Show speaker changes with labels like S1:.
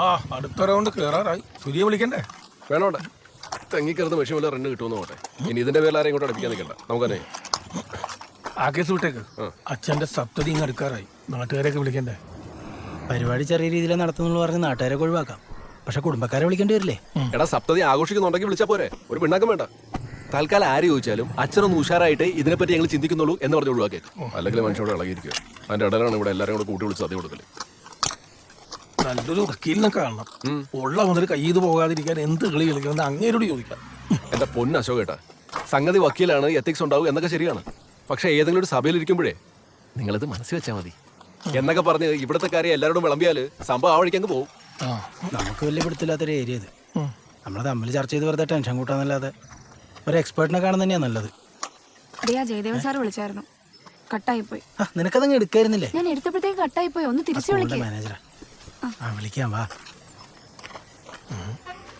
S1: ആ അടുത്ത round കേറാറായി. സുരിയെ വിളിക്കണ്ടേ?
S2: വേണോട്ടെ, തെങ്ങിക്കറുന്ന machine വല്ല റണ്ണ് കിട്ടുമെന്ന് നോട്ടെ. ഇനി ഇതിന്റെ പേരിൽ ആരെയും കൂടെ അടുപ്പിക്കാൻ നിൽക്കണ്ട. നമുക്കറിയാം.
S1: ആ കേസ് വിട്ടേക്ക്. അച്ഛന്റെ സപ്തതി ഇങ്ങ് അടുക്കാറായി. നാട്ടുകാരെയൊക്കെ വിളിക്കണ്ടേ?
S3: പരിപാടി ചെറിയ രീതിയിൽ നടത്തുന്നുള്ള പറഞ്ഞ് നാട്ടുകാരെ ഒഴിവാക്കാം. പക്ഷെ കുടുംബക്കാരെ വിളിക്കേണ്ടി വരില്ലേ?
S2: എടാ, സപ്തതി ആഘോഷിക്കുന്നുണ്ടെങ്കിൽ വിളിച്ചാൽ പോരെ, ഒരു പിണ്ണാക്കം വേണ്ട. തൽക്കാലം ആര് ചോദിച്ചാലും അച്ഛനൊന്ന് ഉഷാറായിട്ട് ഇതിനെപ്പറ്റി ഞങ്ങൾ ചിന്തിക്കുന്നുള്ളൂ എന്ന് പറഞ്ഞ് ഒഴിവാക്കിയേക്കും. അല്ലെങ്കിൽ മനുഷ്യനോട് ഇളകിയിരിക്കുക. അതിന്റെ ഇടയിലാണ് ഇവിടെ എല്ലാവരും കൂടെ കൂട്ടി വിളിച്ച് സദ്യ കൊടുക്കല്.
S1: നല്ലൊരു വക്കീലിനെ കാണണം. ഉള്ള മുതൽ കയ്യിൽ പോകാതിരിക്കാൻ എന്ത് കളി കളിക്കുന്നത് അങ്ങേരോട് ചോദിക്കാം.
S2: എന്റെ പൊന്ന് അശോകേട്ടാ, സംഗതി വക്കീലാണ്, എത്തിക്സ് ഉണ്ടാവും എന്നൊക്കെ ശരിയാണ്. പക്ഷെ ഏതെങ്കിലും ഒരു സഭയിൽ ഇരിക്കുമ്പോഴേ നിങ്ങളിത് മനസ്സിൽ വെച്ചാൽ മതി എന്നൊക്കെ പറഞ്ഞ് ഇവിടുത്തെ കാര്യം എല്ലാവരോടും വിളമ്പിയാല് സംഭവം ആ വഴിക്കങ്ങ് പോകും.
S3: നമുക്ക് വലിയ പിടുത്തില്ലാത്തൊരു ഏരിയ ഇത്. നമ്മൾ തമ്മിൽ ചർച്ച ചെയ്ത് വെറുതെ ടെൻഷൻ കൂട്ടാന്നല്ലാതെ ഒരു എക്സ്പേർട്ടിനെ കാണുന്ന തന്നെയാ നല്ലത്.
S4: ജയദേവൻ സാർ വിളിച്ചായിരുന്നു, കട്ടായിപ്പോയി.
S3: നിനക്കതങ്ങ് എടുക്കായിരുന്നില്ലേ?
S4: ഞാൻ എടുത്തപ്പോഴത്തേക്ക് കട്ടായിപ്പോയി. ഒന്ന് തിരിച്ചു വിളിക്കാം.
S3: മാനേജറാ, വിളിക്കാം വാ.